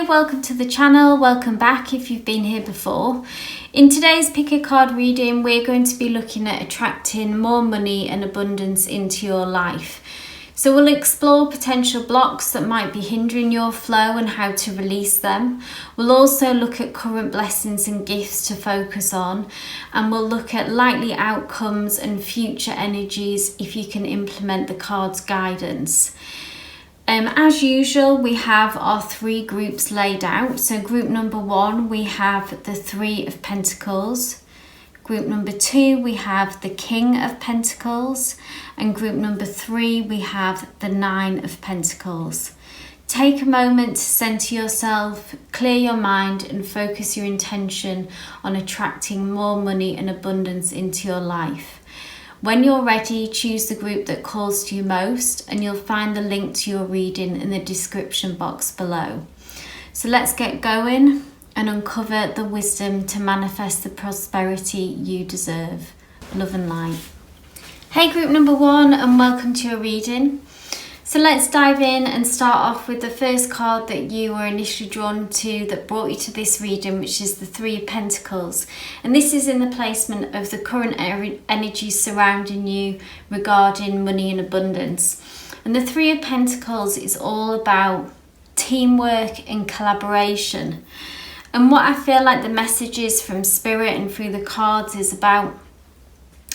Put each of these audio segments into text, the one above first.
welcome to the channel. Welcome back if you've been here before. In today's pick a card reading, we're going to be looking at attracting more money and abundance into your life. So we'll explore potential blocks that might be hindering your flow and how to release them. We'll also look at current blessings and gifts to focus on, and we'll look at likely outcomes and future energies if you can implement the card's guidance. As usual, we have our three groups laid out. So group number 1, we have the 3 of Pentacles. Group number 2, we have the King of Pentacles. And group number 3, we have the 9 of Pentacles. Take a moment to center yourself, clear your mind and focus your intention on attracting more money and abundance into your life. When you're ready, choose the group that calls to you most, and you'll find the link to your reading in the description box below. So let's get going and uncover the wisdom to manifest the prosperity you deserve. Love and light. Hey group number 1, and welcome to your reading. So let's dive in and start off with the first card that you were initially drawn to that brought you to this reading, which is the 3 of Pentacles. And this is in the placement of the current energy surrounding you regarding money and abundance. And the 3 of Pentacles is all about teamwork and collaboration. And what I feel like the messages from Spirit and through the cards is about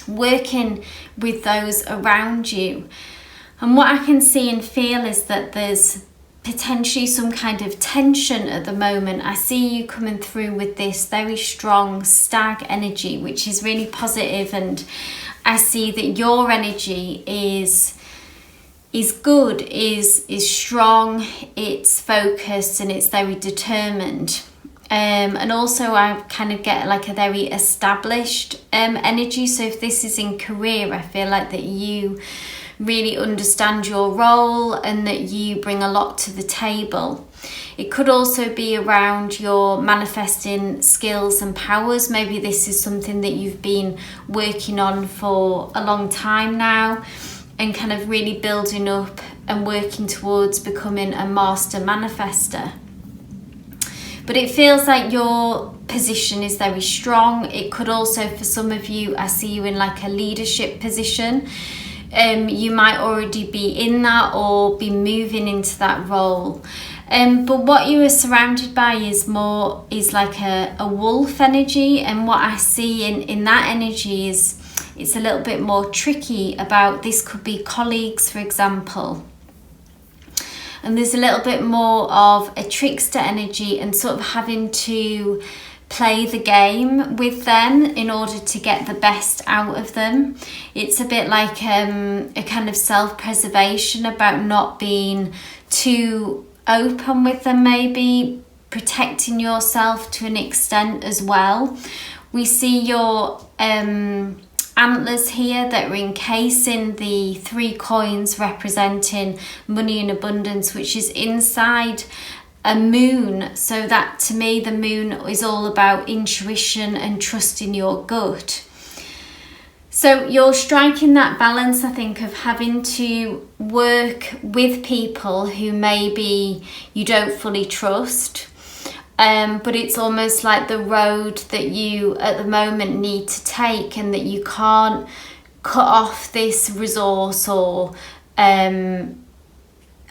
working with those around you. And what I can see and feel is that there's potentially some kind of tension at the moment. I see you coming through with this very strong stag energy, which is really positive, and I see that your energy is good, is strong, it's focused, and it's very determined. And also I kind of get like a very established energy. So if this is in career, I feel like that you really understand your role and that you bring a lot to the table. It could also be around your manifesting skills and powers. Maybe this is something that you've been working on for a long time now and kind of really building up and working towards becoming a master manifester. But it feels like your position is very strong. It could also, for some of you, I see you in like a leadership position. You might already be in that or be moving into that role. But what you are surrounded by is like a wolf energy. And what I see in that energy is it's a little bit more tricky about, this could be colleagues, for example. And there's a little bit more of a trickster energy and sort of having to play the game with them in order to get the best out of them. It's a bit like a kind of self-preservation about not being too open with them, maybe protecting yourself to an extent as well. We see your antlers here that are encasing the 3 coins representing money and abundance, which is inside a moon. So that, to me, the moon is all about intuition and trusting your gut. So you're striking that balance, I think, of having to work with people who maybe you don't fully trust. But it's almost like the road that you at the moment need to take, and that you can't cut off this resource, or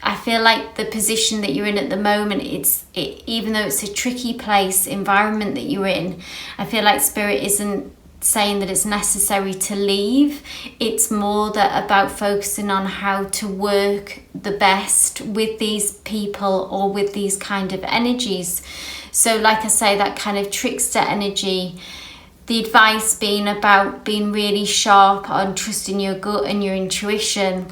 I feel like the position that you're in at the moment, even though it's a tricky environment that you're in, I feel like Spirit isn't saying that it's necessary to leave. It's more that about focusing on how to work the best with these people or with these kind of energies. So like I say, that kind of trickster energy, the advice being about being really sharp on trusting your gut and your intuition,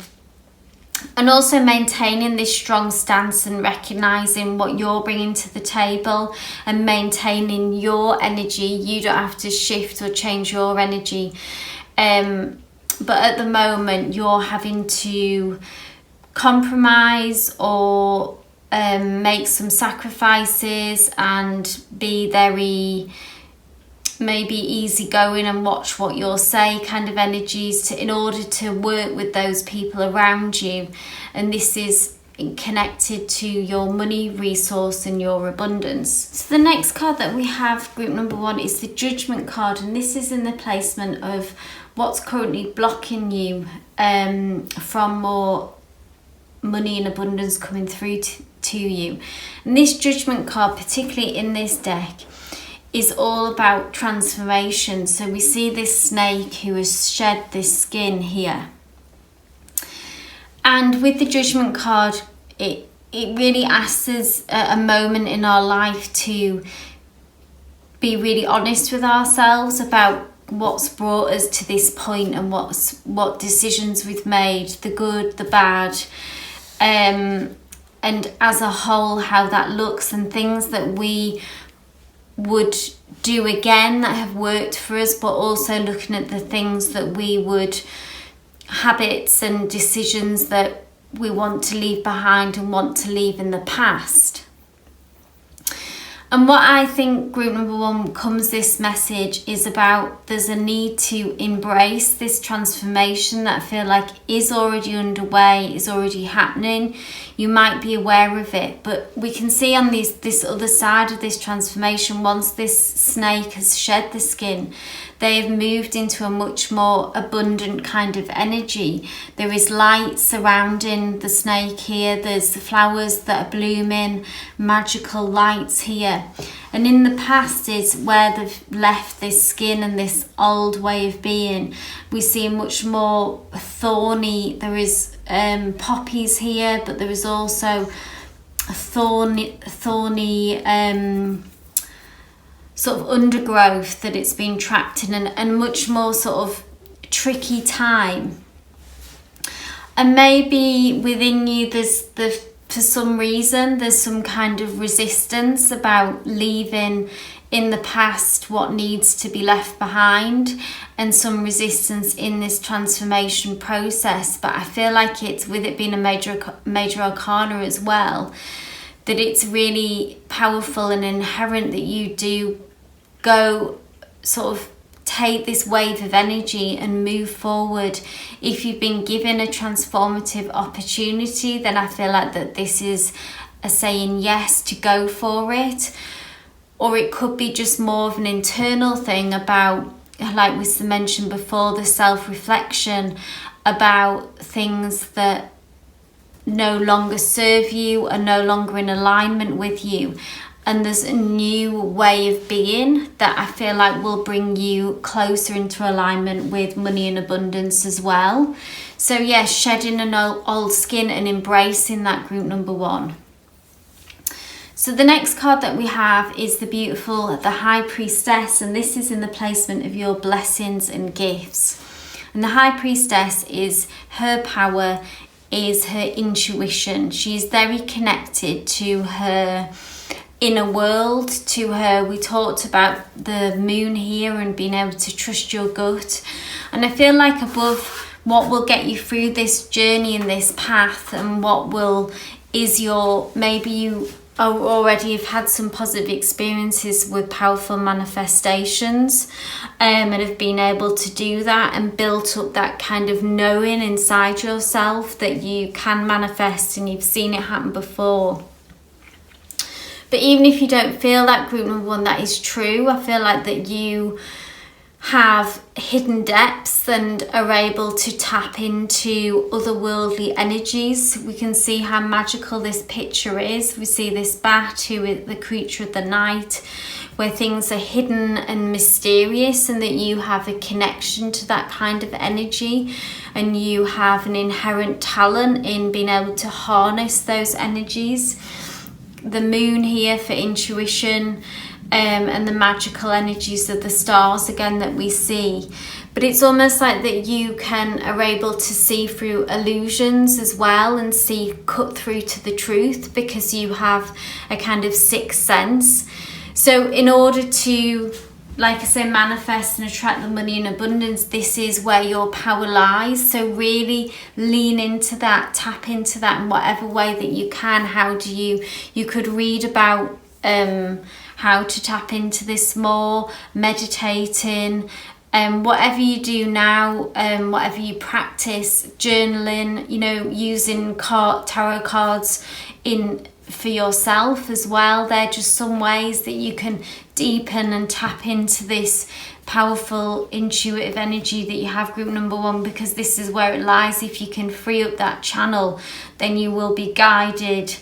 and also maintaining this strong stance and recognizing what you're bringing to the table and maintaining your energy. You don't have to shift or change your energy. But at the moment, you're having to compromise or make some sacrifices and be very maybe easygoing and watch what you'll say kind of energies in order to work with those people around you. And this is connected to your money, resource and your abundance. So the next card that we have, group number 1, is the Judgment card, and this is in the placement of what's currently blocking you from more money and abundance coming through to you. And this Judgment card, particularly in this deck, is all about transformation. So we see this snake who has shed this skin here. And with the Judgment card, it really asks us a moment in our life to be really honest with ourselves about what's brought us to this point and what decisions we've made, the good, the bad, and as a whole how that looks, and things that we would do again that have worked for us, but also looking at the things that we would, habits and decisions that we want to leave behind and want to leave in the past. And what I think group number 1 comes this message is about, there's a need to embrace this transformation that I feel like is already underway, is already happening. You might be aware of it, but we can see on this other side of this transformation, once this snake has shed the skin, they have moved into a much more abundant kind of energy. There is light surrounding the snake here. There's the flowers that are blooming, magical lights here. And in the past is where they've left this skin and this old way of being. We see much more thorny. There is poppies here, but there is also a thorny sort of undergrowth that it's been trapped in, and much more sort of tricky time. And maybe within you for some reason there's some kind of resistance about leaving in the past what needs to be left behind, and some resistance in this transformation process. But I feel like it's, with it being a major arcana as well, that it's really powerful and inherent that you do go sort of take this wave of energy and move forward. If you've been given a transformative opportunity, then I feel like that this is a saying yes to go for it. Or it could be just more of an internal thing about, like we mentioned before, the self-reflection about things that no longer serve you, are no longer in alignment with you. And there's a new way of being that I feel like will bring you closer into alignment with money and abundance as well. So yes, shedding an old skin and embracing that, group number 1. So the next card that we have is the High Priestess, and this is in the placement of your blessings and gifts. And the High Priestess is her power, is her intuition. She's very connected to her inner world, to her, we talked about the moon here and being able to trust your gut. And I feel like above what will get you through this journey and this path, and maybe you already have had some positive experiences with powerful manifestations, and have been able to do that and built up that kind of knowing inside yourself that you can manifest and you've seen it happen before. But even if you don't feel that, group number 1, that is true. I feel like that you have hidden depths and are able to tap into otherworldly energies. We can see how magical this picture is. We see this bat, who is the creature of the night, where things are hidden and mysterious, and that you have a connection to that kind of energy, and you have an inherent talent in being able to harness those energies. The moon here for intuition, and the magical energies of the stars again that we see. But it's almost like that you are able to see through illusions as well, and cut through to the truth, because you have a kind of sixth sense. So in order to, like I say, manifest and attract the money and abundance, this is where your power lies. So really lean into that, tap into that in whatever way that you can. You could read about how to tap into this more, meditating, Whatever you do now, whatever you practice, journaling, using tarot cards for yourself as well, they're just some ways that you can deepen and tap into this powerful intuitive energy that you have, group number one, because this is where it lies. If you can free up that channel, then you will be guided.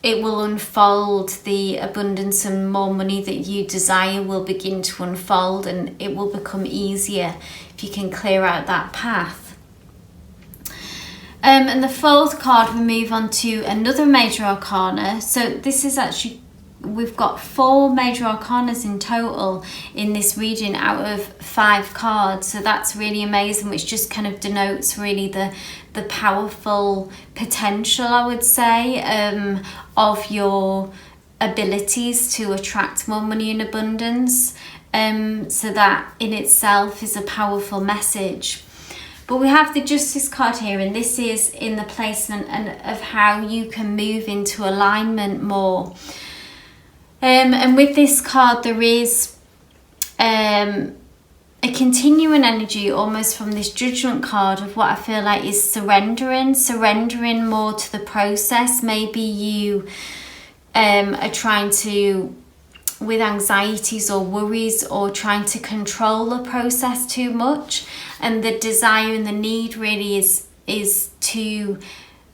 It will unfold. The abundance and more money that you desire will begin to unfold, and it will become easier if you can clear out that path. And the fourth card, we move on to another major arcana. So this is actually, we've got 4 major arcanas in total in this reading out of 5 cards. So that's really amazing, which just kind of denotes really the powerful potential, I would say, of your abilities to attract more money and abundance. So that in itself is a powerful message. But we have the Justice card here, and this is in the placement of how you can move into alignment more. And with this card, there is a continuing energy almost from this Judgment card of what I feel like is surrendering more to the process. Maybe you are trying to, with anxieties or worries, or trying to control the process too much, and the desire and the need really is to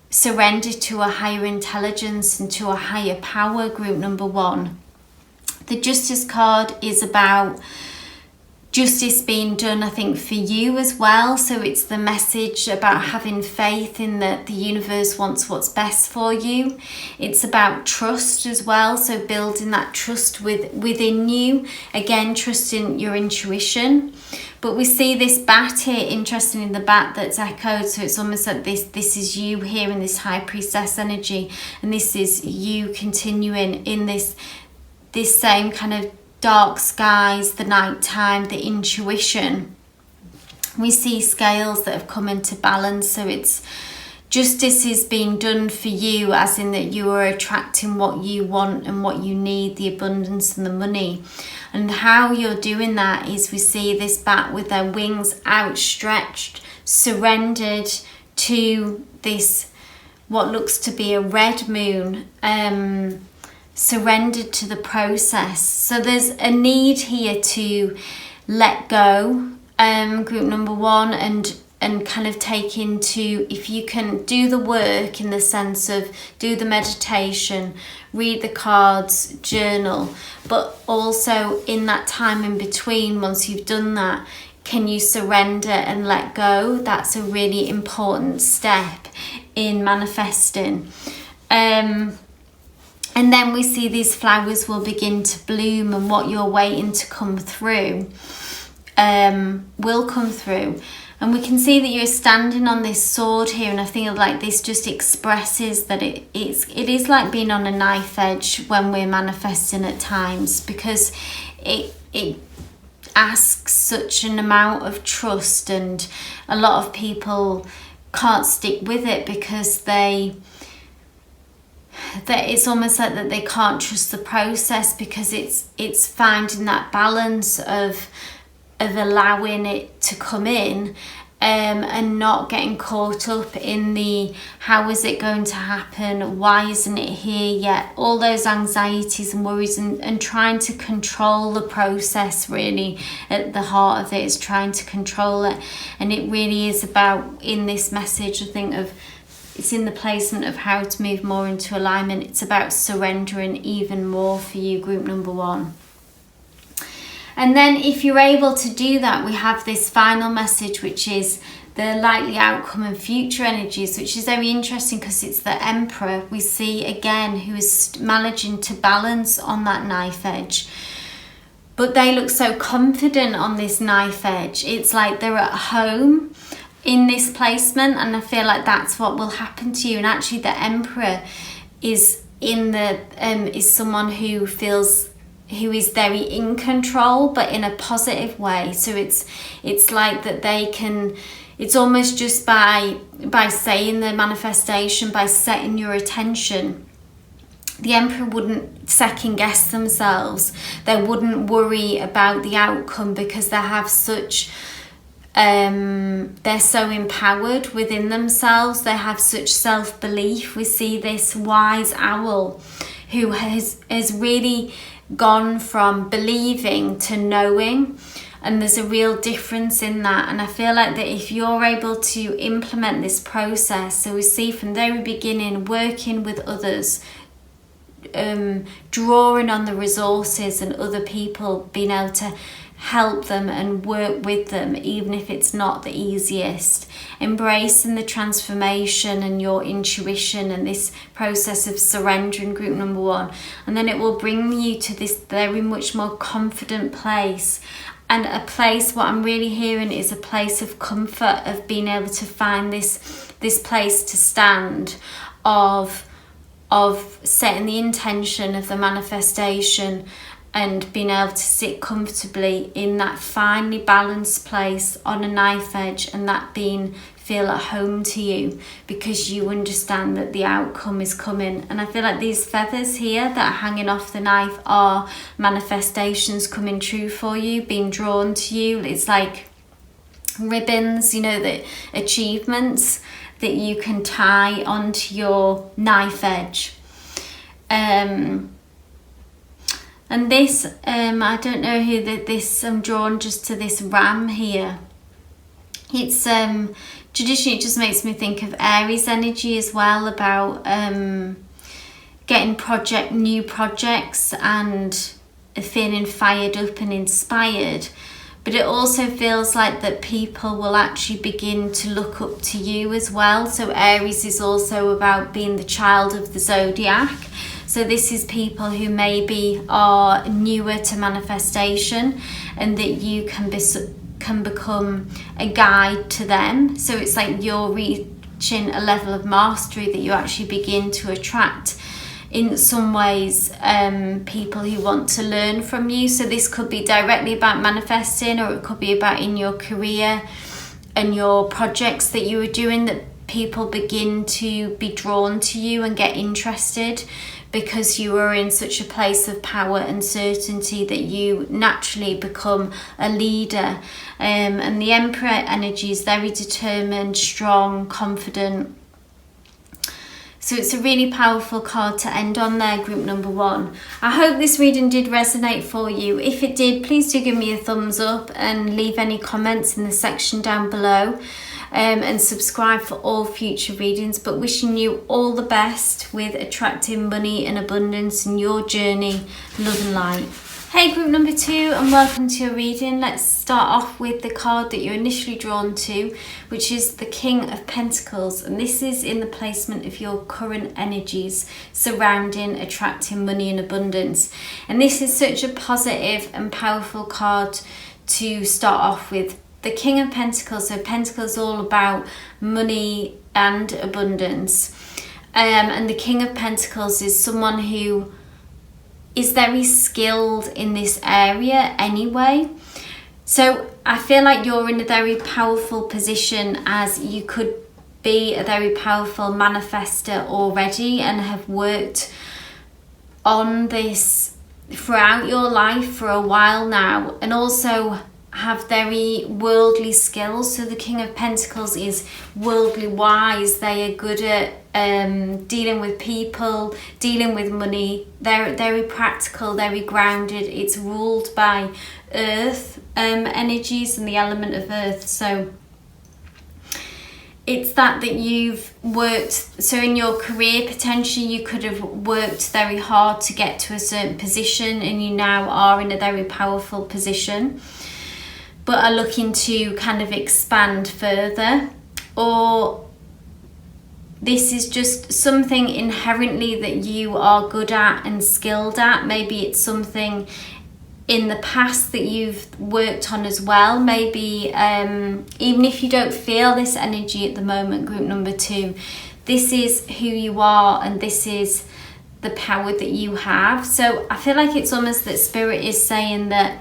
surrender to a higher intelligence and to a higher power, group number one. The Justice card is about justice being done, I think, for you as well. So it's the message about having faith in that the universe wants what's best for you. It's about trust as well, so building that trust within you, again trusting your intuition. But we see this bat here, interesting in the bat that's echoed, so it's almost like this is you here in this High Priestess energy, and this is you continuing in this same kind of dark skies, the night time, the intuition. We see scales that have come into balance, so it's justice is being done for you, as in that you are attracting what you want and what you need, the abundance and the money. And how you're doing that is we see this bat with their wings outstretched, surrendered to this, what looks to be a red moon, surrendered to the process. So there's a need here to let go, group number one, and kind of take into, if you can do the work in the sense of do the meditation, read the cards, journal, but also in that time in between, once you've done that, can you surrender and let go? That's a really important step in manifesting. And then we see these flowers will begin to bloom, and what you're waiting to come through will come through. And we can see that you're standing on this sword here, and I feel like this just expresses that it is like being on a knife edge when we're manifesting at times, because it asks such an amount of trust, and a lot of people can't stick with it because it's almost like that they can't trust the process, because it's finding that balance of allowing it to come in, and not getting caught up in the how is it going to happen, why isn't it here yet, all those anxieties and worries, and trying to control the process. Really at the heart of it is trying to control it, and it really is about, in this message, I think, of it's in the placement of how to move more into alignment. It's about surrendering even more for you, group number one. And then if you're able to do that, we have this final message, which is the likely outcome and future energies, which is very interesting because it's the Emperor we see again, who is managing to balance on that knife edge. But they look so confident on this knife edge. It's like they're at home in this placement, and I feel like that's what will happen to you. And actually the Emperor is is someone who is very in control, but in a positive way. So it's like that they can, it's almost just by saying the manifestation, by setting your attention, the Emperor wouldn't second guess themselves. They wouldn't worry about the outcome because they have such, they're so empowered within themselves. They have such self-belief. We see this wise owl who has really gone from believing to knowing. And there's a real difference in that. And I feel like that if you're able to implement this process, so we see from the very beginning, working with others, drawing on the resources and other people, being able to help them and work with them, even if it's not the easiest, embracing the transformation and your intuition and this process of surrendering, group number 1, and then it will bring you to this very much more confident place. And a place, what I'm really hearing is a place of comfort, of being able to find this place to stand, of setting the intention of the manifestation and being able to sit comfortably in that finely balanced place on a knife edge, and that feel at home to you because you understand that the outcome is coming. And I feel like these feathers here that are hanging off the knife are manifestations coming true for you, being drawn to you. It's like ribbons, you know, the achievements that you can tie onto your knife edge. And this, I don't know who this, I'm drawn just to this ram here. It's traditionally, it just makes me think of Aries energy as well, about getting new projects and feeling fired up and inspired. But it also feels like that people will actually begin to look up to you as well. So Aries is also about being the child of the zodiac. So this is people who maybe are newer to manifestation, and that you can become a guide to them. So it's like you're reaching a level of mastery that you actually begin to attract, in some ways, people who want to learn from you. So this could be directly about manifesting, or it could be about in your career and your projects that you are doing, that people begin to be drawn to you and get interested because you are in such a place of power and certainty that you naturally become a leader. And the Emperor energy is very determined, strong, confident. So it's a really powerful card to end on there, group number 1. I hope this reading did resonate for you. If it did, please do give me a thumbs up and leave any comments in the section down below. And subscribe for all future readings. But wishing you all the best with attracting money and abundance in your journey, love and light. Hey group number 2, and welcome to your reading. Let's start off with the card that you're initially drawn to, which is the King of Pentacles. And this is in the placement of your current energies surrounding attracting money and abundance. And this is such a positive and powerful card to start off with. The King of Pentacles, so Pentacles all about money and abundance. And the King of Pentacles is someone who is very skilled in this area anyway. So I feel like you're in a very powerful position, as you could be a very powerful manifester already and have worked on this throughout your life for a while now, and also have very worldly skills. So the King of Pentacles is worldly wise. They are good at dealing with people, dealing with money. They're very practical, very grounded. It's ruled by earth energies and the element of earth. So it's that you've worked, so in your career potentially you could have worked very hard to get to a certain position, and you now are in a very powerful position, but are looking to kind of expand further. Or this is just something inherently that you are good at and skilled at. Maybe it's something in the past that you've worked on as well. Maybe even if you don't feel this energy at the moment, group number 2, this is who you are and this is the power that you have. So I feel like it's almost that Spirit is saying that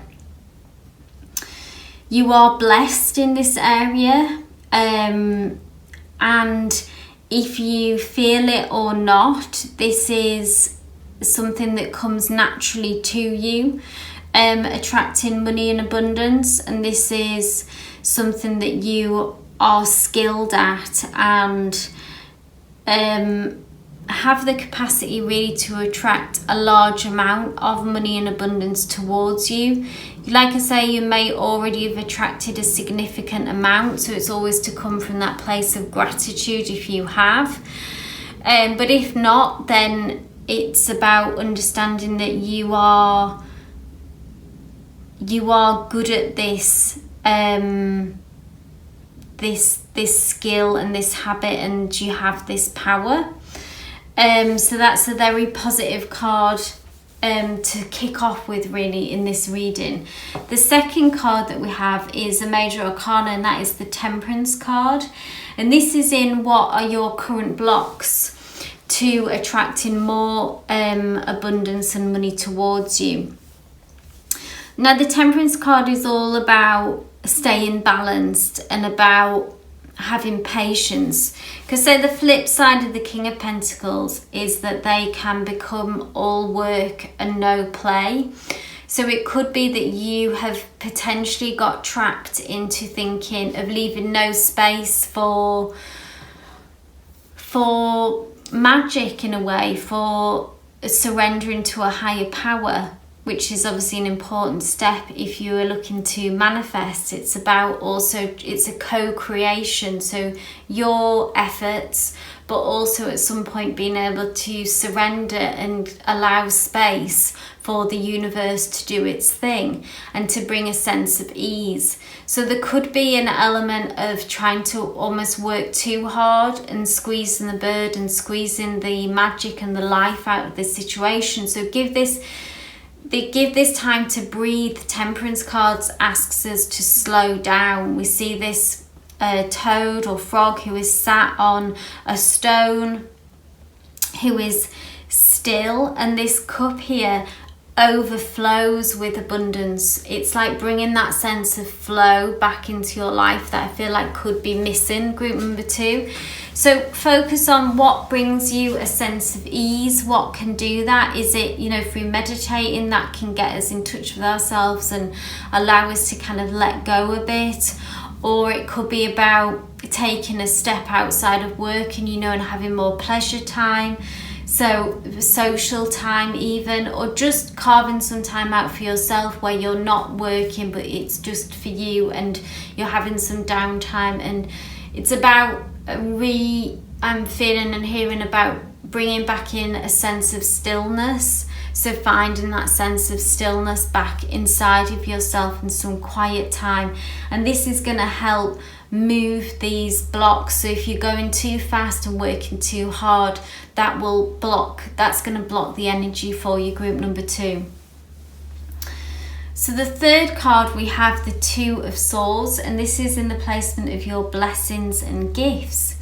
you are blessed in this area, and if you feel it or not, this is something that comes naturally to you, attracting money and abundance. And this is something that you are skilled at and have the capacity really to attract a large amount of money and abundance towards you. Like I say, you may already have attracted a significant amount, so it's always to come from that place of gratitude if you have. But if not, then it's about understanding that you are good at this this skill and this habit, and you have this power. So that's a very positive card to kick off with really in this reading. The second card that we have is a major arcana, and that is the Temperance card. And this is in what are your current blocks to attracting more abundance and money towards you. Now the Temperance card is all about staying balanced and about having patience, because so the flip side of the King of Pentacles is that they can become all work and no play. So it could be that you have potentially got trapped into thinking of leaving no space for magic, in a way, for surrendering to a higher power, which is obviously an important step if you are looking to manifest. It's about also, it's a co-creation, so your efforts, but also at some point being able to surrender and allow space for the universe to do its thing and to bring a sense of ease. So there could be an element of trying to almost work too hard and squeezing the bird and squeezing the magic and the life out of the situation. So give this time to breathe. Temperance cards asks us to slow down. We see this toad or frog who is sat on a stone, who is still, and this cup here overflows with abundance. It's like bringing that sense of flow back into your life that I feel like could be missing, group number 2. So focus on what brings you a sense of ease. What can do that? Is it, through meditating, that can get us in touch with ourselves and allow us to kind of let go a bit? Or it could be about taking a step outside of work and, and having more pleasure time. So social time even, or just carving some time out for yourself where you're not working, but it's just for you and you're having some downtime. And it's about I'm feeling and hearing about bringing back in a sense of stillness. So finding that sense of stillness back inside of yourself and some quiet time. And this is going to help move these blocks. So if you're going too fast and working too hard, that's going to block the energy for you, group number 2. So the third card, we have the Two of Swords, and this is in the placement of your blessings and gifts,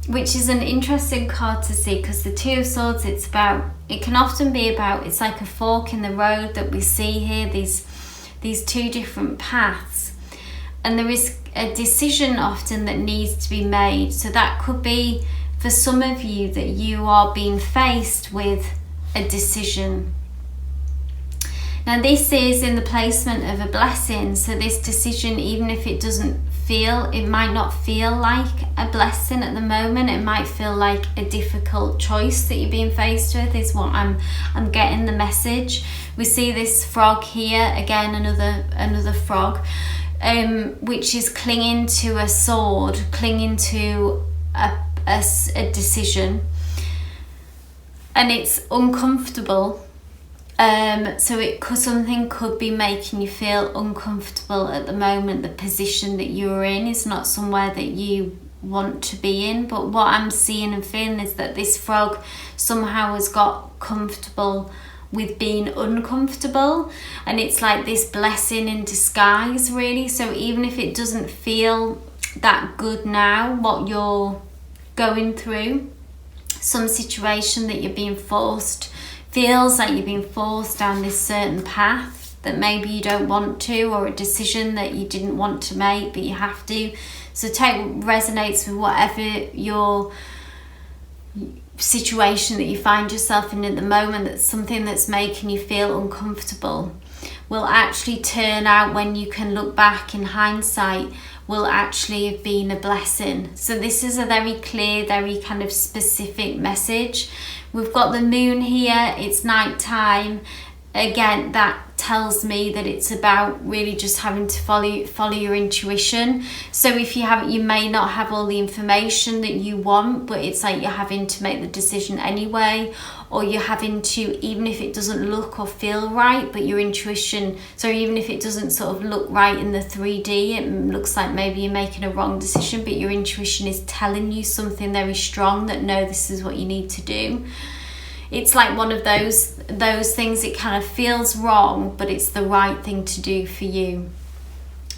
which is an interesting card to see, because the Two of Swords, it can often be about, it's like a fork in the road that we see here, these two different paths, and there is a decision often that needs to be made. So that could be for some of you that you are being faced with a decision. Now this is in the placement of a blessing, so this decision, even if it might not feel like a blessing at the moment, it might feel like a difficult choice that you're being faced with, is what I'm getting the message. We see this frog here, again another frog, which is clinging to a sword, clinging to a decision, and it's uncomfortable. So something could be making you feel uncomfortable at the moment. The position that you're in is not somewhere that you want to be in, but what I'm seeing and feeling is that this frog somehow has got comfortable with being uncomfortable, and it's like this blessing in disguise, really. So even if it doesn't feel that good now, what you're going through, some situation that you're being forced, feels like you're being forced down this certain path that maybe you don't want to, or a decision that you didn't want to make but you have to. So take what resonates with whatever situation that you find yourself in at the moment, that's something that's making you feel uncomfortable, will actually turn out, when you can look back in hindsight, will actually have been a blessing. So this is a very clear, very kind of specific message. We've got the moon here, it's night time. Again, that tells me that it's about really just having to follow your intuition. So if you may not have all the information that you want, but it's like you're having to make the decision anyway, or you're having to, even if it doesn't look or feel right, but your intuition, so even if it doesn't sort of look right in the 3D, it looks like maybe you're making a wrong decision, but your intuition is telling you something very strong that, no, this is what you need to do. It's like one of those things, it kind of feels wrong, but it's the right thing to do for you.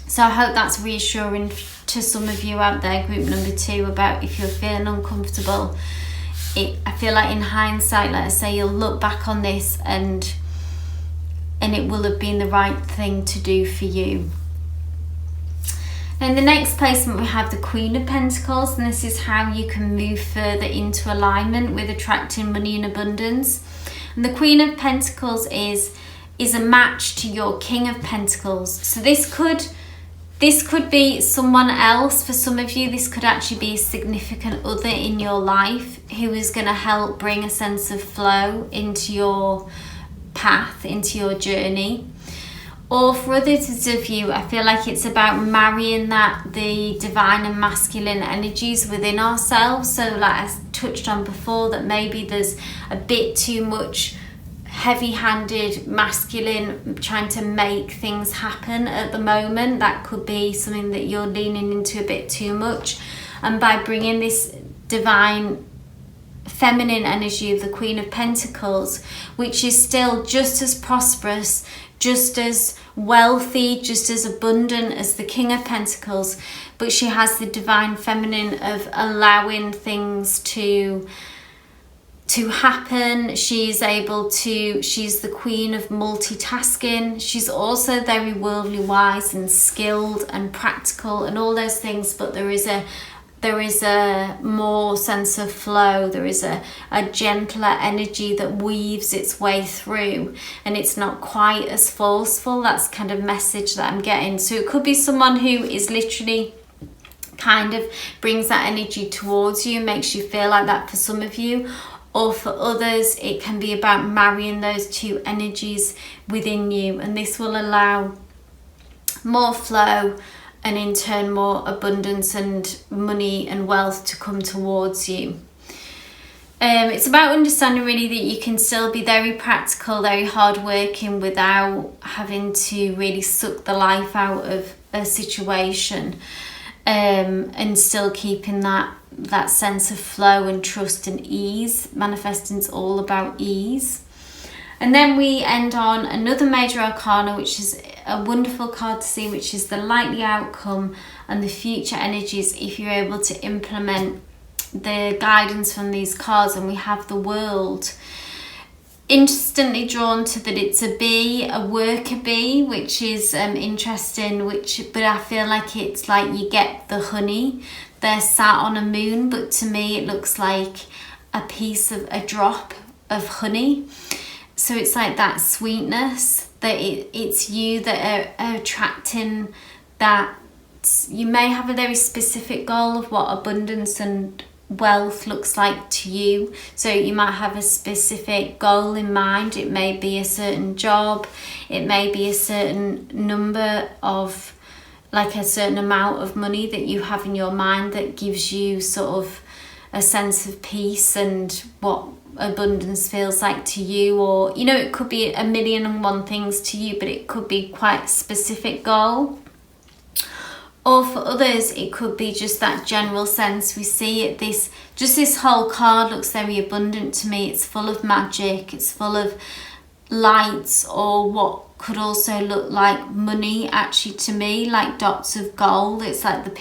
So I hope that's reassuring to some of you out there, group number 2, about if you're feeling uncomfortable. I feel like in hindsight, like I say, you'll look back on this and it will have been the right thing to do for you. In the next placement, we have the Queen of Pentacles, and this is how you can move further into alignment with attracting money and abundance. And the Queen of Pentacles is a match to your King of Pentacles. So this could be someone else. For some of you, this could actually be a significant other in your life who is going to help bring a sense of flow into your path, into your journey. Or for others of you, I feel like it's about marrying the divine and masculine energies within ourselves. So like I touched on before, that maybe there's a bit too much heavy-handed masculine trying to make things happen at the moment. That could be something that you're leaning into a bit too much. And by bringing this divine feminine energy of the Queen of Pentacles, which is still just as prosperous, just as wealthy, just as abundant as the King of Pentacles, but she has the divine feminine of allowing things to happen. She's the queen of multitasking. She's also very worldly wise and skilled and practical and all those things, but there is a more sense of flow. There is a gentler energy that weaves its way through, and it's not quite as forceful. That's kind of message that I'm getting. So it could be someone who is literally kind of brings that energy towards you, makes you feel like that for some of you. Or for others, it can be about marrying those two energies within you, and this will allow more flow and in turn more abundance and money and wealth to come towards you. It's about understanding really that you can still be very practical, very hardworking without having to really suck the life out of a situation, and still keeping that sense of flow and trust and ease. Manifesting's all about ease. And then we end on another major arcana, which is a wonderful card to see, which is the likely outcome and the future energies if you're able to implement the guidance from these cards. And we have the World. Instantly drawn to that it's a bee, a worker bee, which is interesting, but I feel like it's like you get the honey. They're sat on a moon, but to me it looks like a drop of honey. So it's like that sweetness, that it's you that are attracting that. You may have a very specific goal of what abundance and wealth looks like to you. So you might have a specific goal in mind. It may be a certain job. It may be a certain number of, like a certain amount of money that you have in your mind that gives you sort of a sense of peace and what abundance feels like to you. Or, you know, it could be 1,000,001 things to you, but it could be quite a specific goal. Or for others, it could be just that general sense. We see it, this whole card looks very abundant to me. It's full of magic, it's full of lights, or what could also look like money actually to me, like dots of gold. It's like the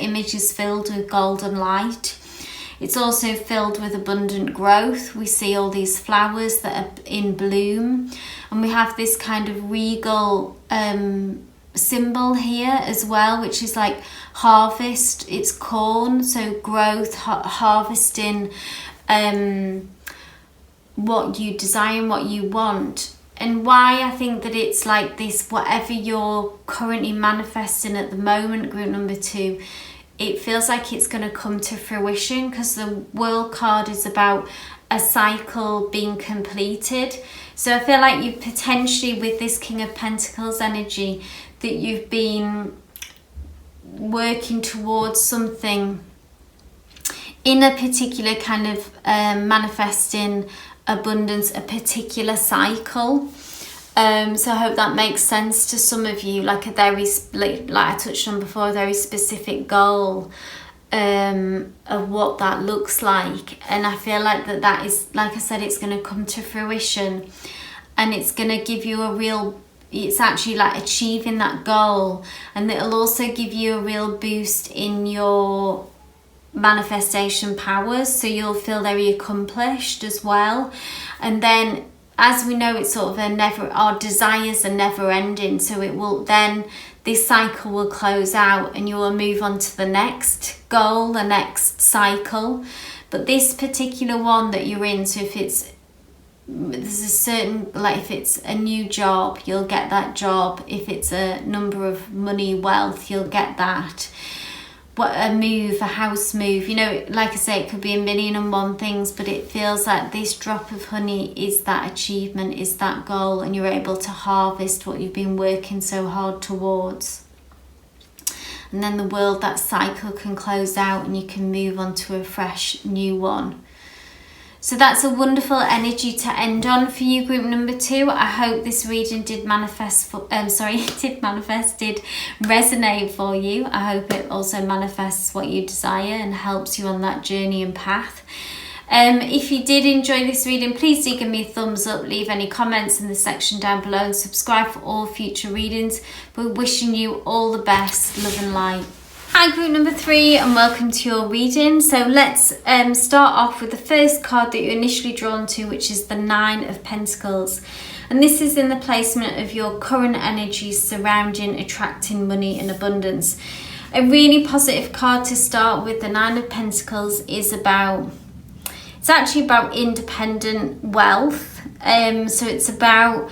image is filled with golden light. It's also filled with abundant growth. We see all these flowers that are in bloom, and we have this kind of regal symbol here as well, which is like harvest. It's corn, so growth, harvesting what you desire and what you want. And why I think that it's like this, whatever you're currently manifesting at the moment, group number 2, it feels like it's going to come to fruition, because the World card is about a cycle being completed. So I feel like you potentially, with this King of Pentacles energy, that you've been working towards something in a particular kind of manifesting abundance, a particular cycle. So I hope that makes sense to some of you, like a very, like I touched on before, a very specific goal of what that looks like. And I feel like that is, like I said, it's going to come to fruition, and it's going to give you a real, it's actually like achieving that goal, and it'll also give you a real boost in your manifestation powers, so you'll feel very accomplished as well. And then, as we know, it's sort of our desires are never ending, so it will then, this cycle will close out and you will move on to the next goal, the next cycle. But this particular one that you're in, so there's a certain, like if it's a new job, you'll get that job. If it's a number of money, wealth, you'll get that. What, a move, a house move, you know, like I say, it could be 1,000,001 things, but it feels like this drop of honey is that achievement, is that goal, and you're able to harvest what you've been working so hard towards. And then the world, that cycle can close out and you can move on to a fresh new one. So that's a wonderful energy to end on for you, group number 2. I hope this reading did resonate for you. I hope it also manifests what you desire and helps you on that journey and path. If you did enjoy this reading, please do give me a thumbs up, leave any comments in the section down below, and subscribe for all future readings. We're wishing you all the best, love and light. Hi group number 3, and welcome to your reading. So let's start off with the first card that you're initially drawn to, which is the 9 of Pentacles. And this is in the placement of your current energies surrounding attracting money and abundance. A really positive card to start with. The 9 of Pentacles is about, it's actually about independent wealth. So it's about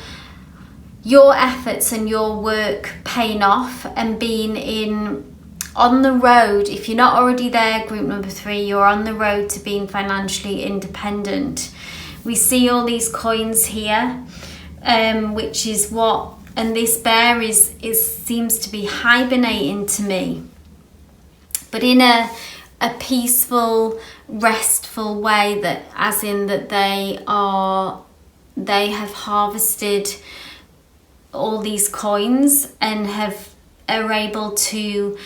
your efforts and your work paying off and being on the road. If you're not already there, group number 3, you're on the road to being financially independent. We see all these coins here, which is what, and this bear seems to be hibernating to me, but in a peaceful, restful way, that as in that they have harvested all these coins and are able to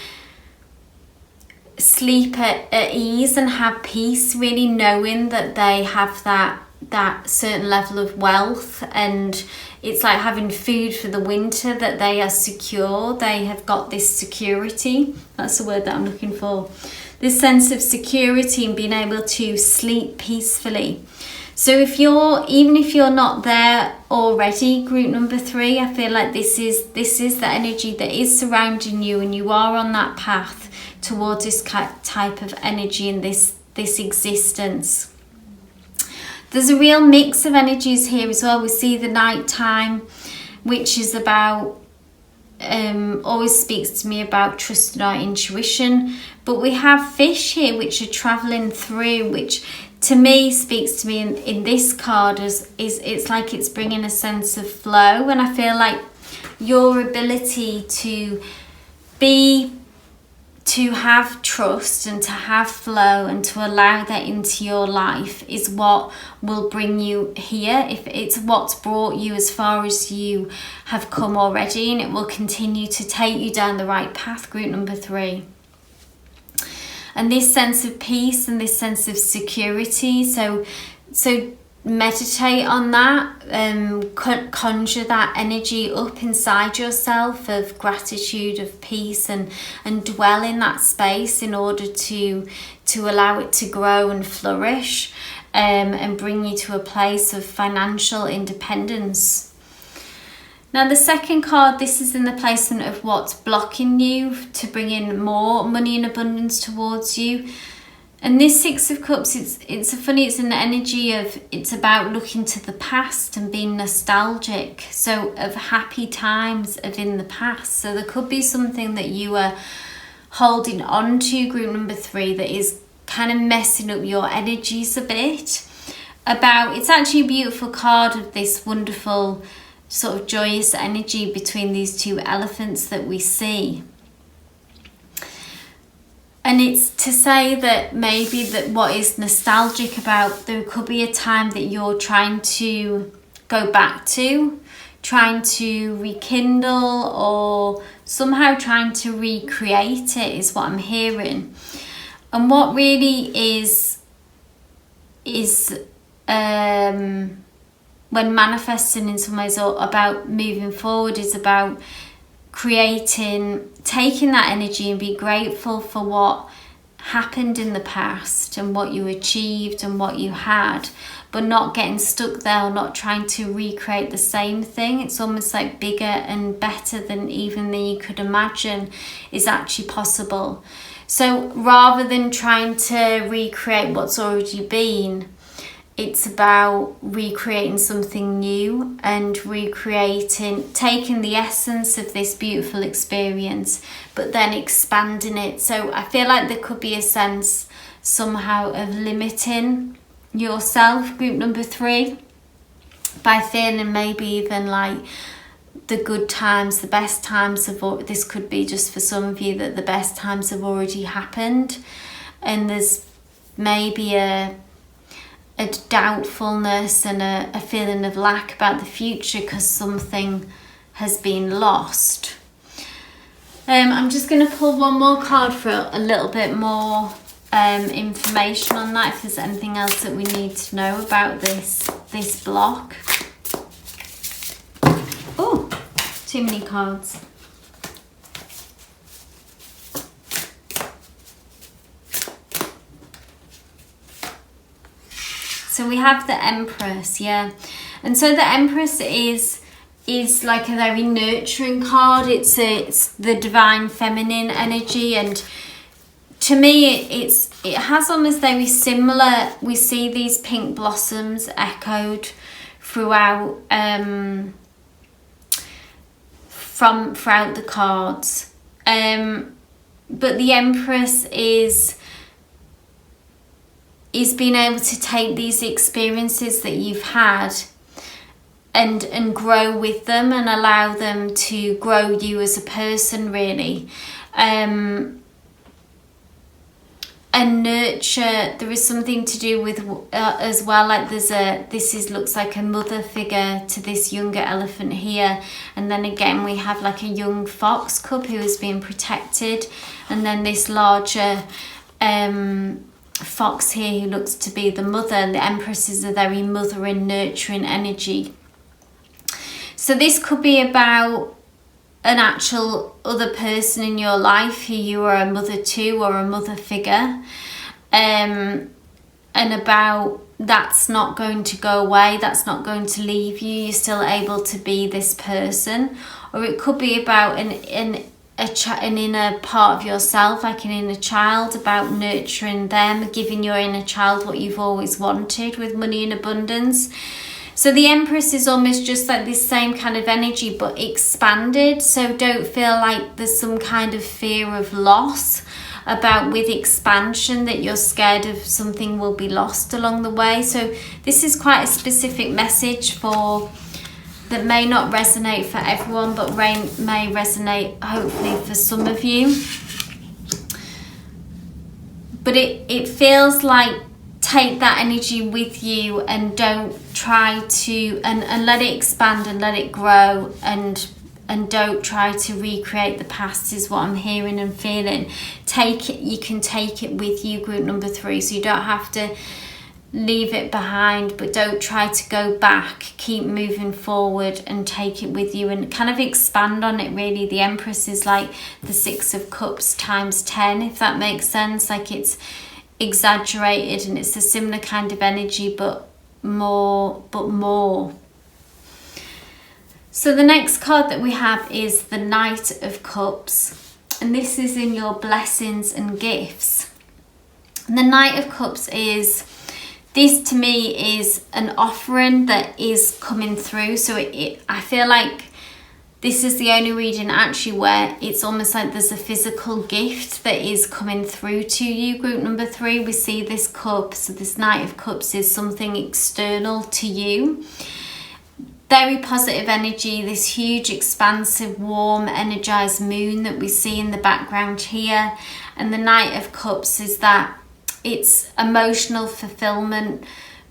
sleep at ease and have peace, really knowing that they have that certain level of wealth, and it's like having food for the winter, that they are secure. They have got this security, that's the word that I'm looking for, this sense of security and being able to sleep peacefully. So even if you're not there already, group number 3, I feel like this is the energy that is surrounding you, and you are on that path towards this type of energy and this existence. There's a real mix of energies here as well. We see the nighttime, which is about, always speaks to me about trusting our intuition. But we have fish here which are traveling through, which to me speaks to me in this card as it's like it's bringing a sense of flow. And I feel like your ability to have trust and to have flow and to allow that into your life is what will bring you here. If it's what's brought you as far as you have come already, and it will continue to take you down the right path, group number 3. And this sense of peace and this sense of security, so meditate on that, conjure that energy up inside yourself of gratitude, of peace, and dwell in that space in order to allow it to grow and flourish, and bring you to a place of financial independence. Now the second card, this is in the placement of what's blocking you to bring in more money and abundance towards you. And this Six of Cups, it's an energy of, it's about looking to the past and being nostalgic. So of happy times of in the past. So there could be something that you are holding on to, group number 3, that is kind of messing up your energies a bit. It's actually a beautiful card of this wonderful sort of joyous energy between these two elephants that we see. And it's to say that maybe that what is nostalgic about, there could be a time that you're trying to go back to, trying to rekindle, or somehow trying to recreate it, is what I'm hearing. And what really is when manifesting in some ways, or about moving forward, is about taking that energy and be grateful for what happened in the past and what you achieved and what you had, but not getting stuck there, or not trying to recreate the same thing. It's almost like bigger and better than you could imagine is actually possible. So rather than trying to recreate what's already been, it's about recreating something new and taking the essence of this beautiful experience, but then expanding it. So I feel like there could be a sense somehow of limiting yourself, group number 3, by feeling maybe even like the good times, the best times this could be just for some of you that the best times have already happened, and there's maybe a doubtfulness and a feeling of lack about the future because something has been lost. I'm just going to pull one more card for a little bit more information on that, if there's anything else that we need to know about this block. Oh, too many cards. So we have the Empress, yeah. And so the Empress is like a very nurturing card. It's the divine feminine energy, and to me it has almost very similar. We see these pink blossoms echoed throughout throughout the cards. But the Empress is being able to take these experiences that you've had and grow with them and allow them to grow you as a person, really. And nurture. There is something to do with as well, like looks like a mother figure to this younger elephant here, and then again we have like a young fox cub who is being protected, and then this larger fox here who looks to be the mother. And the Empress is a very mothering, nurturing energy. So this could be about an actual other person in your life who you are a mother to, or a mother figure, and about that's not going to go away, that's not going to leave you, you're still able to be this person. Or it could be about an inner part of yourself, like an inner child, about nurturing them, giving your inner child what you've always wanted with money and abundance. So the Empress is almost just like this same kind of energy, but expanded. So don't feel like there's some kind of fear of loss about with expansion, that you're scared of something will be lost along the way. So this is quite a specific message that may not resonate for everyone, but may resonate hopefully for some of you. But it feels like take that energy with you and don't try to and let it expand and let it grow, and don't try to recreate the past, is what I'm hearing and feeling. You can take it with you, group number 3, so you don't have to leave it behind, but don't try to go back. Keep moving forward and take it with you and kind of expand on it, really. The Empress is like the 6 of Cups times 10, if that makes sense. Like it's exaggerated and it's a similar kind of energy, but more. So the next card that we have is the Knight of Cups, and this is in your blessings and gifts. And the Knight of Cups is, this to me is an offering that is coming through. So I feel like this is the only reading actually where it's almost like there's a physical gift that is coming through to you. Group number 3, we see this cup. So this Knight of Cups is something external to you. Very positive energy, this huge, expansive, warm, energized moon that we see in the background here. And the Knight of Cups is that it's emotional fulfillment,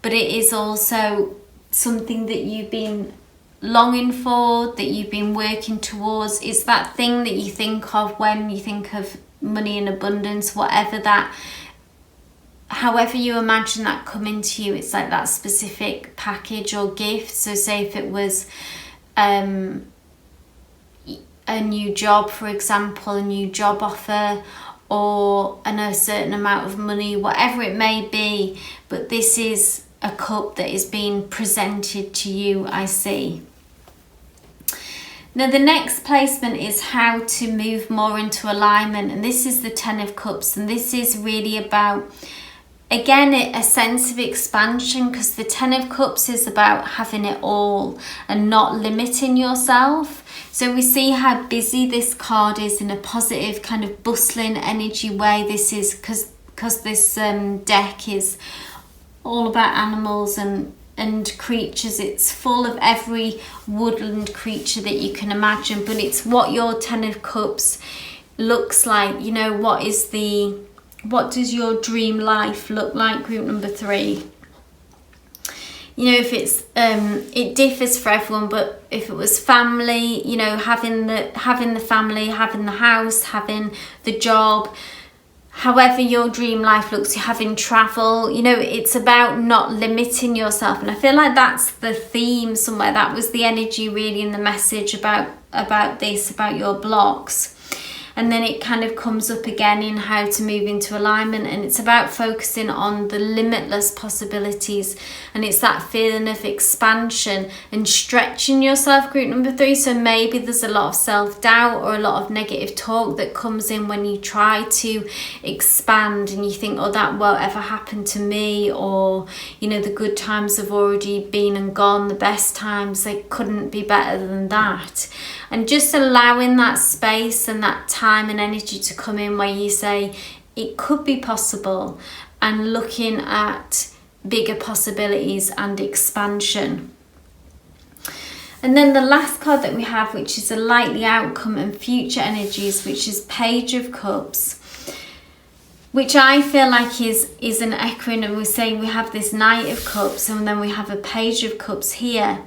but it is also something that you've been longing for, that you've been working towards. It's that thing that you think of when you think of money and abundance, whatever that, however you imagine that coming to you, it's like that specific package or gift. So say if it was a new job, for example, a new job offer, or a certain amount of money, whatever it may be, but this is a cup that is being presented to you, I see. Now the next placement is how to move more into alignment, and this is the 10 of Cups, and this is really about, again, a sense of expansion, because the 10 of Cups is about having it all and not limiting yourself. So we see how busy this card is in a positive kind of bustling energy way. This is because this deck is all about animals and creatures. It's full of every woodland creature that you can imagine, but it's what your 10 of Cups looks like. You know, what does your dream life look like, group number 3? You know, if it's it differs for everyone, but if it was family, you know, having the family, having the house, having the job, however your dream life looks, having travel, you know, it's about not limiting yourself. And I feel like that's the theme somewhere. That was the energy really in the message about this, about your blocks. And then it kind of comes up again in how to move into alignment, and it's about focusing on the limitless possibilities, and it's that feeling of expansion and stretching yourself, group number 3. So maybe there's a lot of self-doubt or a lot of negative talk that comes in when you try to expand and you think, oh, that won't ever happen to me, or, you know, the good times have already been and gone, the best times, they couldn't be better than that. And just allowing that space and that time and energy to come in where you say it could be possible, and looking at bigger possibilities and expansion. And then the last card that we have, which is a likely outcome and future energies, which is Page of Cups, which I feel like is an echoing, and we're saying we have this Knight of Cups and then we have a Page of Cups here.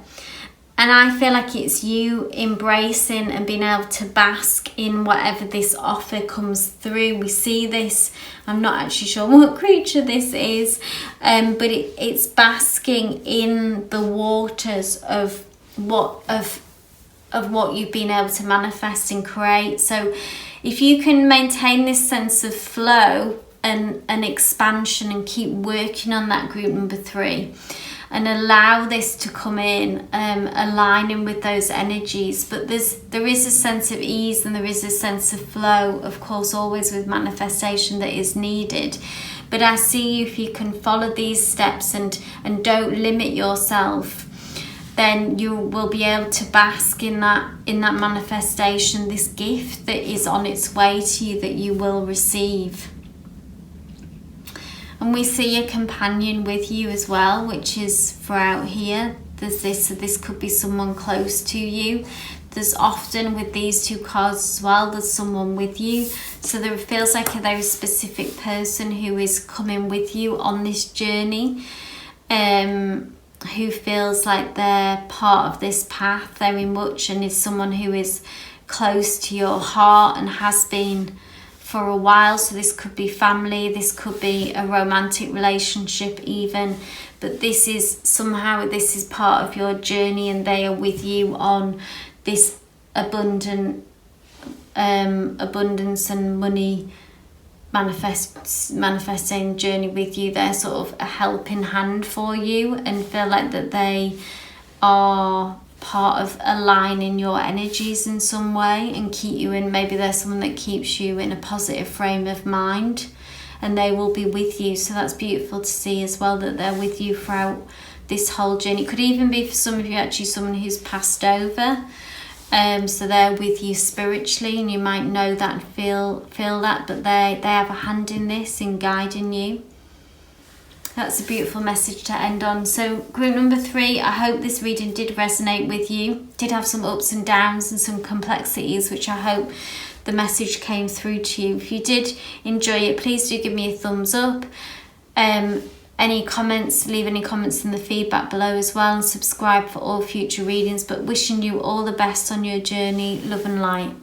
And I feel like it's you embracing and being able to bask in whatever this offer comes through. We see this, I'm not actually sure what creature this is, but it's basking in the waters of what you've been able to manifest and create. So if you can maintain this sense of flow and expansion and keep working on that, group number 3, and allow this to come in, aligning with those energies. But there is a sense of ease and there is a sense of flow, of course, always with manifestation, that is needed. But I see if you can follow these steps and don't limit yourself, then you will be able to bask in that manifestation, this gift that is on its way to you that you will receive. And we see a companion with you as well, which is throughout here. There's this, so this could be someone close to you. There's often with these 2 cards as well, there's someone with you. So there feels like a very specific person who is coming with you on this journey, who feels like they're part of this path very much, and is someone who is close to your heart and has been for a while. So this could be family, this could be a romantic relationship even, but this is part of your journey, and they are with you on this abundance and money manifesting journey with you. They're sort of a helping hand for you, and feel like that they are part of aligning your energies in some way and keep you in, maybe there's someone that keeps you in a positive frame of mind, and they will be with you. So that's beautiful to see as well, that they're with you throughout this whole journey. It could even be for some of you actually someone who's passed over. So they're with you spiritually, and you might know that and feel that, but they have a hand in this, in guiding you. That's a beautiful message to end on. So group number 3, I hope this reading did resonate with you. Did have some ups and downs and some complexities, which I hope the message came through to you. If you did enjoy it, please do give me a thumbs up. Any comments, leave any comments in the feedback below as well, and subscribe for all future readings. But wishing you all the best on your journey. Love and light.